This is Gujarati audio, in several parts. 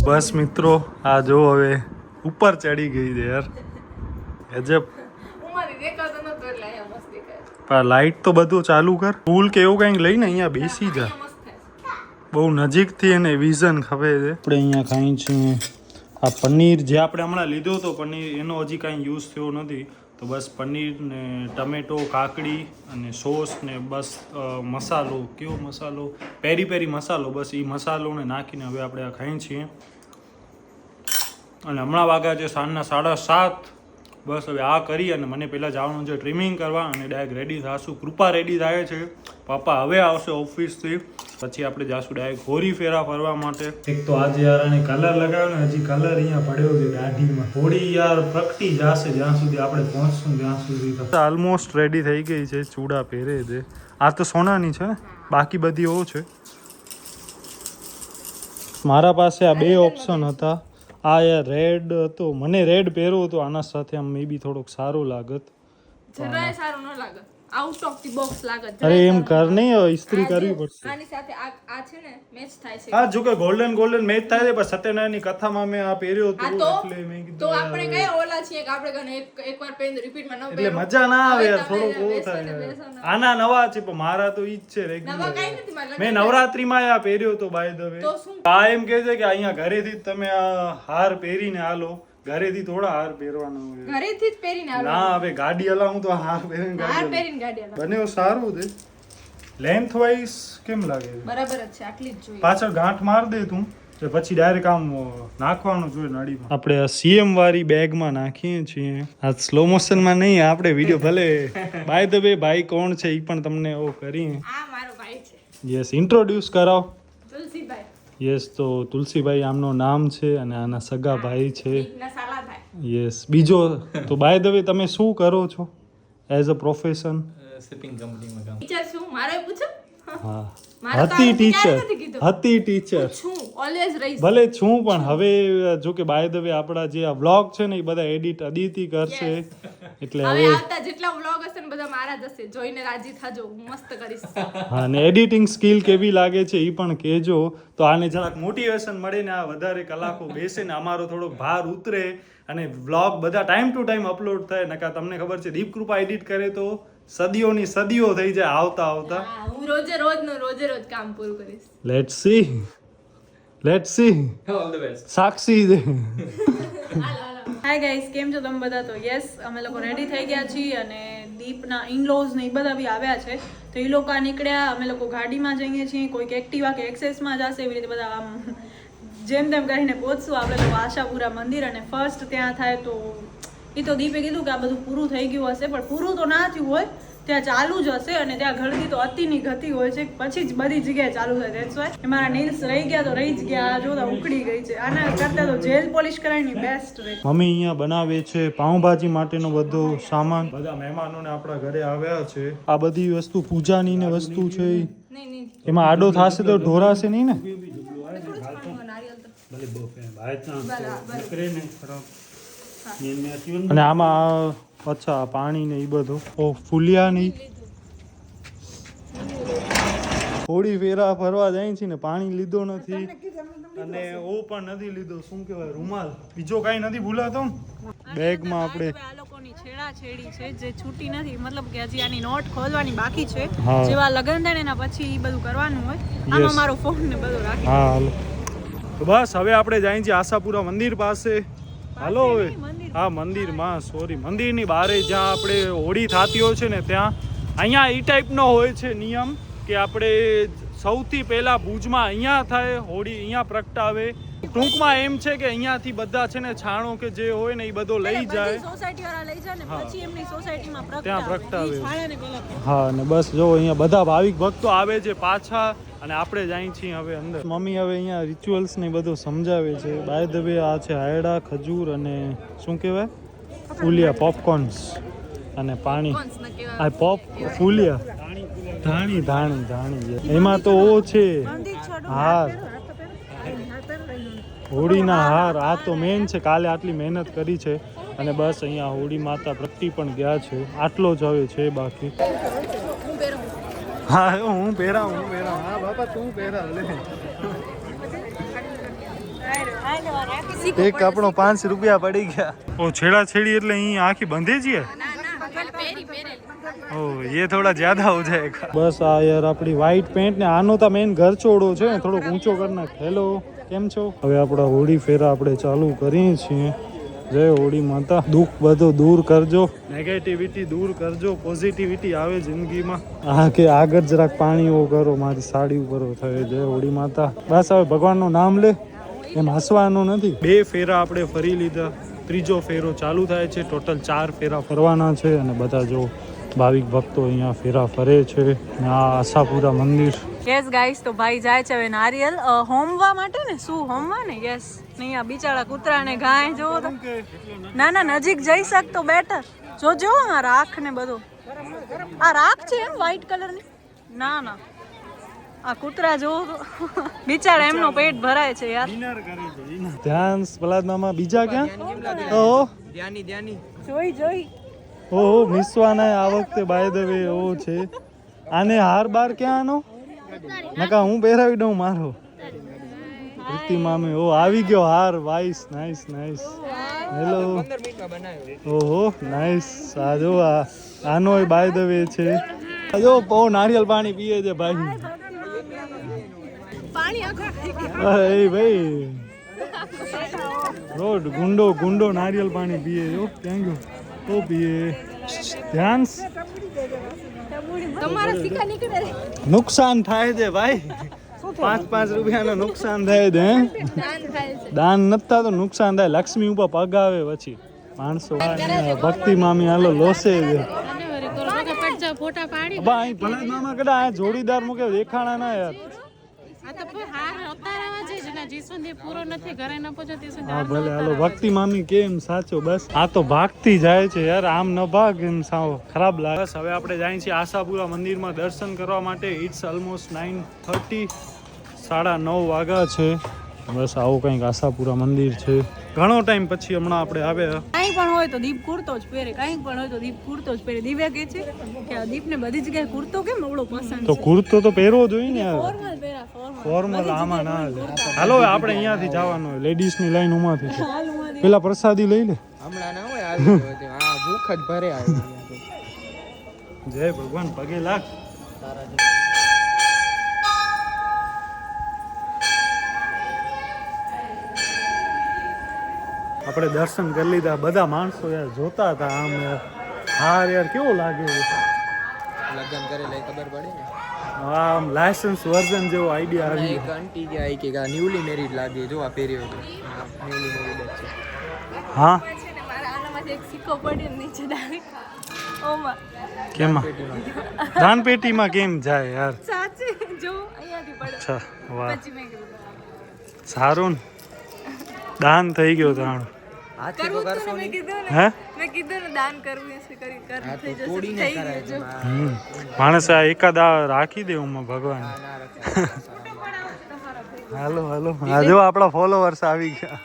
બસ મિત્રો, આ જો હવે ઉપર ચડી ગઈ છે યાર. ગજબ. પણ લાઈટ તો બધું ચાલુ કર. ફૂલ કે એવું કંઈક લઈને અહીંયા બેસી જા. બહુ નજીકથી એને વિઝન ખબર છે. આપણે અહીંયા ખાઈ છીએ આ પનીર જે આપણે હમણાં લીધો હતો પનીર, એનો હજી કાંઈ યુઝ થયો નથી. તો બસ પનીર ને ટમેટો, કાકડી અને સોસ ને બસ મસાલો, કેવો મસાલો, પેરી પેરી મસાલો, બસ એ મસાલોને નાખીને હવે આપણે આ ખાઈએ છીએ. અને હમણાં વાગ્યા છે સાંજના 7:30. બસ હવે આ કરી અને મને પહેલાં જવાનું છે ટ્રીમિંગ કરવા અને ડાયરેક્ટ રેડી થશું. કૃપા રેડી થાય છે, પપ્પા હવે આવશે ઓફિસથી, પછી આપણે જાશું ડાયરેક્ટ હોળી ફેરા ફરવા માટે. એક તો આજે યાર આને કલર લગાવ્યો ને હજી કલર અહીંયા પડ્યો છે દાઢીમાં. હોળી યાર પ્રગટી જશે જ્યાં સુધી આપણે પહોંચશું ત્યાં સુધી. ઓલમોસ્ટ રેડી થઈ ગઈ છે, ચૂડા પહેરે છે. આ તો સોનાની છે ને, બાકી બધી ઓ છે. મારા પાસે આ બે ઓપ્શન હતા. આ યાર રેડ હતો, મને રેડ પહેરવો હતો આના સાથે, આમ મે બી થોડોક સારો લાગત. જરાય સારું ન લાગે, આઉટ ઓફ ધી બોક્સ લાગે. અરે એમ કર નહીં, ઇસ્ત્રી કરવી પડશે. આની સાથે આ છે ને મેચ થાય છે. હા, જો કે ગોલ્ડન મેચ થાય છે, પણ સત્યનારાયણની કથામાં મેં આ પહેર્યો હતો એટલે મેં કીધું તો આપણે કયા ઓલા છીએ કે આપણે ગને એકવાર પહેરીને રિપીટમાં ન એટલે પહેરો. મજા ના આવે યાર, થોડુંક ઓ થાય. આના નવા છે પણ મારા તો ઈ જ છે નવા રેગ્યુલર. કાઈ નથી મારે. મેં નવરાત્રીમાં આ પહેર્યો હતો બાય ધ વે. તો શું આ એમ કહે છે કે અહીંયા ઘરેથી જ તમે આ હાર પહેરીને આલો, ઘરેથી થોડા હાર પહેરવાનો હોય. ઘરેથી જ પહેરીને આવો. ના, હવે ગાડી હલાવું તો હાર પહેરીને હાર ગાડી પહેરીને ગાડી આવો. બને સારું છે. લેન્થ વાઇઝ કેમ લાગે છે? બરાબર જ છે, આટલી જ જોઈએ. પાછળ ગાંઠ માર દે તું, તો પછી ડાયરેક્ટ આમ નાખવાનું જોઈએ નળીમાં. આપણે આ સીએમ વાળી બેગમાં નાખીએ છીએ. આ સ્લો મોશનમાં નહીં, આપણે વિડીયો ભલે બાય ધ વે ભાઈ કોણ છે એ પણ તમને ઓ કરીએ. આ મારો ભાઈ છે, યસ, ઇન્ટ્રોડ્યુસ કરાવો. તુલસીભાઈ. યસ, તો તુલસીભાઈ આમનું નામ છે અને આના સગા ભાઈ છે. ના સાલા ભાઈ. યસ, બીજો તો બાય ધ વે તમે શું કરો છો એઝ અ પ્રોફેશન? શિપિંગ કંપનીમાં કામ. ટીચર શું મારે પૂછો? હા, મારે તો હતી આ ટીચર, ક્યારે નથી કીધું. હતી ટીચર. છું ઓલવેઝ રહીશ. ભલે છું પણ હવે જો કે બાય ધ વે આપણા જે આ વ્લોગ છે ને એ બધા એડિટ અદિતિ કરશે, એટલે હવે હવે આવતા જેટલા વ્લોગ હશે ને બધા મારા જ હશે. જોઈને રાજી થાજો, હું મસ્ત કરીશ. હા, ને એડિટિંગ સ્કિલ કેવી લાગે છે એ પણ કહેજો, તો આને જરાક મોટિવેશન મળે ને આ વધારે કલાકો બેસે ને અમારો થોડોક ભાર ઉતરે અને વ્લોગ બધા ટાઈમ ટુ ટાઈમ અપલોડ થાય. નકા તમને ખબર છે દીપકૃપા એડિટ કરે તો સદીઓની સદીઓ થઈ જાય આવતા. હા, હું રોજે રોજ કામ પૂરું કરીશ. Let's see all the best. Sakshi છે. હાય ગાઈસ, કેમ છો તમે બધા? તો યસ, અમે લોકો રેડી થઈ ગયા છીએ અને દીપના ઇનલોઝ ને એ બધા બી આવ્યા છે. તો એ લોકો નીકળ્યા, અમે લોકો ગાડીમાં જઈએ છીએ, કોઈક એક્ટિવા કે એક્સેસમાં જશે, એવી રીતે બધા આમ જેમ તેમ કરીને પહોંચશું આપણે લોકો આશાપુરા મંદિર. અને ફર્સ્ટ ત્યાં થાય તો એ તો દીપે કીધું કે આ બધું પૂરું થઈ ગયું હશે, પણ પૂરું તો ના થયું હોય, ત્યાં ચાલુ જ હશે. અને ત્યાં ગળદી તો અતિની ગતિ હોય છે, પછી જ બધી જગ્યાએ ચાલુ થાય. દેટ્સ વાય મારા નેલ્સ રહી ગયા તો રહી જ ગયા, આ જોતા ઉકળી ગઈ છે. આના કરતાં તો જેલ પોલિશ કરાવીની બેસ્ટ રહે. મમ્મી અહીંયા બનાવે છે પાઉંભાજી માટેનો બધો સામાન. બધા મહેમાનોને આપણા ઘરે આવ્યા છે. આ બધી વસ્તુ પૂજાની ને વસ્તુ છે, નહીં એમાં આડો થશે તો ઢોરાશે નહીં ને? અને આમાં અચ્છા પાણી ને એ બધું. ઓ ફૂલિયા નહીં, થોડી ફેરા ફરવા જાય છે ને પાણી લીધો નથી અને ઓ પણ નથી લીધો, શું કહેવાય, રૂમાલ. બીજો કાંઈ નથી ભૂલાતો બેગમાં. આપણે આ લોકોની છેડાછેડી છે જે છૂટી નથી, મતલબ કે હજી આની નોટ ખોલવાની બાકી છે. હા. જેવા લગ્ન થાય ને એના પછી એ બધું કરવાનું હોય. આમાં મારો ફોન ને બધું રાખી. હા, હાલો. તો બસ હવે આપણે જાય છીએ આશાપુરા મંદિર પાસે. હાલો હવે. હા, મંદિરમાં, સોરી, મંદિરની બહાર જ્યાં આપણે હોળી થતી હોય છે ને ત્યાં. અહીંયા એ ટાઈપનો હોય છે નિયમ કે આપણે સૌથી પહેલા ભુજમાં અહીંયા થાય હોળી, અહીંયા પ્રગટાવે. ટૂંકમાં એમ છે કે અહીંયાથી બધા છે ને છાણો કે જે હોય ને એ બધો લઈ જાય, સોસાયટી વાળા લઈ જાય ને પછી એમની સોસાયટીમાં ત્યાં પ્રગટાવે. છાણાને પેલા હા, અને બસ જો અહીંયા બધા ભાવિક ભક્તો આવે છે પાછા અને આપણે જાય છીએ હવે અંદર. મમ્મી હવે અહીંયા રિચ્યુઅલ્સ ને બધું સમજાવે છે. બાય ધ વે આ છે હાયડા, ખજૂર અને શું કહેવાય, ફૂલિયા, પોપકોર્ન્સ અને પાણી. આ પોપ ફૂલિયા, ધાણી એમાં તો ઓ છે હાર, હોળીના હાર. આ તો મેન છે, કાલે આટલી મહેનત કરી છે અને બસ અહીંયા હોળી માતા પ્રગટી પણ ગયા છે. આટલો જ હવે છે બાકી. હા, હું પહેરાવું. હા બાપા, તું પહેરાવ લે. એક આપણો 5 રૂપિયા પડી ગયા. ઓ છેડા છેડી એટલે અહીં આખી બંધે છે. ઓ ये थोड़ा ज्यादा हो जाएगा. બસ આ યાર આપણી વ્હાઈટ પેન્ટ ને આનો તો મેન ઘરચોડો છે ને થોડોક ઊંચો કરી નાખ. હેલો કેમ છો? હવે આપણા હોળી ફેરા આપણે ચાલુ કરીએ છીએ. જય હોળી માતા. દુઃખ બધું દૂર કરજો, નેગેટિવિટી દૂર કરજો, પોઝિટિવિટી આવે જિંદગીમાં. હા કે આગળ જરાક પાણીઓ કરો મારી સાડી ઉપર થયો. જય હોળી માતા. બસ હવે ભગવાનનું નામ લે, એમ હસવાનું નથી. 2 ફેરા આપણે ફરી લીધા, ત્રીજો ફેરો ચાલુ થાય છે. ટોટલ 4 ફેરા ફરવાના છે અને બધા જો ભાવિક ભક્તો અહીંયા ફેરા ફરે છે. આ આશાપુરા મંદિર. યસ ગાઈસ, તો ભાઈ જાય છે હવે નારિયેલ હોમવા માટે ને. શું હોમવા ને? યસ. નહીં આ બિચારા કૂતરા ને ગાય જો તો. ના ના નજીક જઈ શકતો બેટર. જોજો આ રાખ ને બધું. આ રાખ છે એમ વ્હાઈટ કલરની? ના ના આ કૂતરા જો બિચારા એમનો પેટ ભરાય છે યાર. ધ્યાન પલાદમામાં બીજા ક્યાં? ઓહો ધ્યાની જોઈ ઓહો મિસવાના આ વખતે બાય ધ વે ઓ છે. આને હાર બાર ક્યાં આનો નકા હું પહેરાવી દઉં મારો. પ્રીતિ મામી ઓ આવી ગયો હાર. વાઇસ નાઈસ નાઈસ. હેલો ઓહો નાઈસ. આ જો આનો બાય ધ વે છે. જો બહુ નારિયેલ પાણી પીએ છે ભાઈ. એ ભાઈ રોડ ગુંડો નારિયેલ પાણી પીએ. જો ક્યાં ગયો? તો પીએ. ધ્યાન નુકસાન થાય છે ભાઈ. 5 રૂપિયાનું નુકસાન થાય છે. દાન નતા તો નુકસાન થાય. લક્ષ્મી ઉપર પગ આવે પછી માણસો. ભક્તિ મામી હાલો લોસે છે. ભાઈ ભલે મામા કડા જોડીદાર મૂકે દેખાણા ના યાર. હા ભલે હાલો. ભક્તિ મામી કેમ સાચો. બસ આ તો ભાગતી જાય છે યાર. આમ ન ભાગ એમ સાવ ખરાબ લાગે. બસ હવે આપણે જાય છીએ આશાપુરા મંદિરમાં દર્શન કરવા માટે. It's almost 9:30. 9:30 વાગ્યા છે. બસ આવું કંઈક આશાપુરા મંદિર છે. ઘણો ટાઈમ પછી હમણાં આપણે આવ્યા. કાંઈ પણ હોય તો દીપ કુર્તો જ પહેરે. કાંઈ પણ હોય તો દીપ કુર્તો જ પહેરે. દિવ્યા કહે છે કે આ દીપને બધી જગ્યાએ કુર્તો કેમ એવડો પસંદ છે? તો કુર્તો તો પહેરવો જોઈએ ને યાર. ફોર્મલ આમાં ના હાલો. આપણે અહીંયાથી જવાનું હોય. લેડીઝની લાઈન ઉમાંથી છે. પેલા પ્રસાદી લઈ લે. હમણાં ના હોય આવી આ ભૂખ જ ભરે આવી. જય ભગવાન પગે લાગ. આપણે દર્શન કરી લીધા. બધા માણસો યાર જોતા હતા આમ યાર. હાર યાર કેવો લાગે છે. લગ્ન કરેલા ખબર પડે ને. આમ લાયસન્સ વર્ઝન જેવો આઈડિયા આવી. એક આંટી ગયા કે ન્યૂલી મેરીડ લાગે. જો આ પહેર્યો છે ન્યૂલી મેરીડ છે. હા મારા આનામાંથી એક સિક્કો પડ્યો નીચે ડાયરેક્ટ ઓમાં. કેમાં? દાન પેટીમાં કેમ જાય યાર? સાચે જો અહીંયાથી પડ્યો. અચ્છા વાહ પછી મેં કીધું સારું ને. દાન થઈ ગયો તાણ. હાથે તો કરશો મેં નહીં. કીધું ને હે મેં કીધું ને દાન કરવું એસે કરી આ થઈ તો જશે. તોડીને થઈ કરાય છે. ગયું. માણસ આ એકાદ આ રાખી દે હું ભગવાન. ના રખાય. હાલો હાલો. આ જો આપણા ફોલોવર્સ આવી ગયા.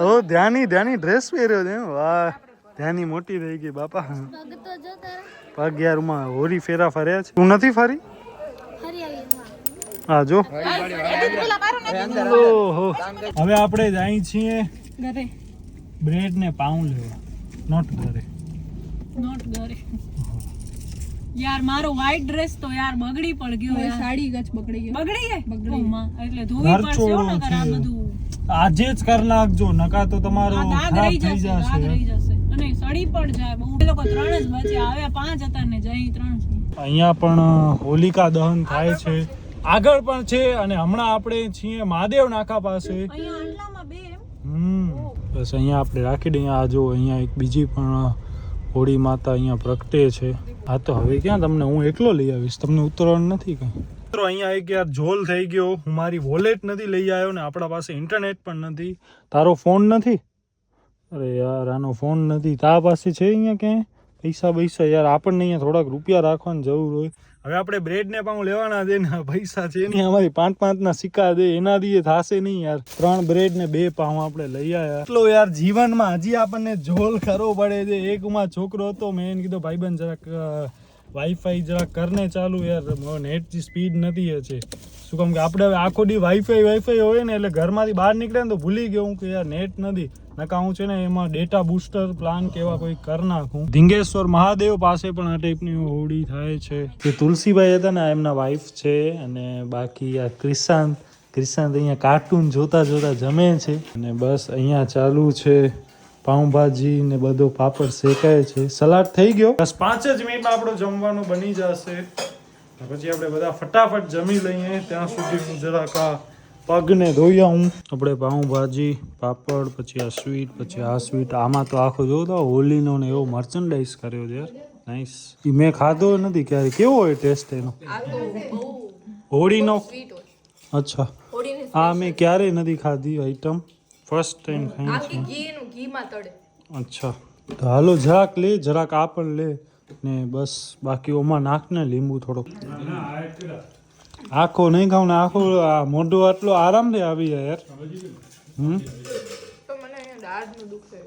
ઓ ધ્યાની ડ્રેસ પહેર્યો છે. વાહ ધ્યાની મોટી થઈ ગઈ બાપા. પગ યાર માં હોરી ફેરા ફર્યા છે. તું નથી ફરી? હા જો. ઓહો હવે આપણે જાય છીએ ઘરે. બ્રેડ ને પાઉં લેવા. નોટ ઘરે. યાર મારો વ્હાઈટ ડ્રેસ તો યાર બગડી પણ ગયો યાર. સાડી ગચ બગડી ગઈ. બગડી ગઈ? એટલે ધોવી પડશે હો નકર આ બધું. આજે જ કરી નાખજો નકા તો તમારો આ દાગ ખરાબ રહી થઈ જશે. દાગ જશે. રહી જશે અને સડી પણ જાય. બહુ એ લોકો 3 જ બચ્યા. આવ્યા 5 હતા ને જઈ 3 છે. અહીંયા પણ હોલિકા દહન થાય છે. આગળ પણ છે અને હમણાં આપણે છીએ મહાદેવ નાકા પાસે. અહીંયા આટલામાં 2 એમ. બસ અહીંયા આપણે રાખી દઈએ. આ જો અહીંયા એક બીજી પણ હોળી માતા અહીંયા પ્રગટે છે. આ તો હવે ક્યાં તમને હું એકલો લઈ આવીશ. તમને ઉતરવાનું નથી કઈ. મિત્રો અહીંયા એક યાર ઝોલ થઈ ગયો. હું મારી વોલેટ નથી લઈ આવ્યો ને આપણા પાસે ઇન્ટરનેટ પણ નથી. તારો ફોન નથી? અરે યાર આનો ફોન નથી. તારા પાસે છે અહીંયા ક્યાંય પૈસા યાર? આપણને અહીંયા થોડાક રૂપિયા રાખવાની જરૂર હોય. હવે આપણે બ્રેડ ને પાઉં લેવાના છે ને પૈસા છે નહીં. અમારી 5 ના સિક્કા દે એના દીએ થાશે નહીં યાર. 3 બ્રેડ ને 2 પાઉં આપણે લઈ આવ્યા. એટલો યાર જીવનમાં હજી આપણને ઝોલ કરવો પડે છે. એકમાં છોકરો હતો મેં એને કીધું ભાઈબંધ જરાક વાઈફાઈ જરાક કરને ચાલુ યાર. નેટની સ્પીડ નથી છે. શું કામ કે આપણે હવે આખો દી વાઈફાઈ હોય ને એટલે ઘરમાંથી બહાર નીકળે ને તો ભૂલી ગયો હું કે યાર નેટ નથી નકા હું છે ને એમાં ડેટા બૂસ્ટર પ્લાન કેવા કોઈ કરી નાખું. ધીંગેશ્વર મહાદેવ પાસે પણ આ ટાઈપની હોડી થાય છે. કે તુલસીભાઈ હતા ને એમના વાઈફ છે અને બાકી આ ક્રિશાંત અહીંયા કાર્ટૂન જોતા જમે છે અને બસ અહીંયા ચાલુ છે પાઉંભાજી ને બધો પાપડ શેકાય છે. સલાડ થઈ ગયો. બસ 5 જ મિનિટમાં આપણો જમવાનું બની જશે. પછી આપણે બધા ફટાફટ જમી લઈએ. ત્યાં સુધી હું જરાક આ પગને ધોઈ આવું. આપણે પાઉંભાજી પાપડ પછી આ સ્વીટ પછી આ સ્વીટ આમાં તો આખો જોતો હોલીનો ને એવો મર્ચન્ડાઇઝ કર્યો છે યાર. નાઈસ. એ મેં ખાધો નથી ક્યારે. કેવો હોય ટેસ્ટ એનો? આ તો બહુ હોળીનો? સ્વીટ હોય. અચ્છા હોળીની આ મેં ક્યારેય નથી ખાધી આઈટમ. ફર્સ્ટ ટાઈમ ખાઈ આખી છું. ઘીમાં તળે. અચ્છા તો હાલો જરાક લે જરાક આ પણ લે ને બસ બાકી ઓમાં નાખ ને લીંબુ થોડોક. આખો નહીં ખાવ ને આખો આ મોઢું આટલો આરામથી આવી જાય યાર. તો મને અહીંયા દાઢનું દુખે.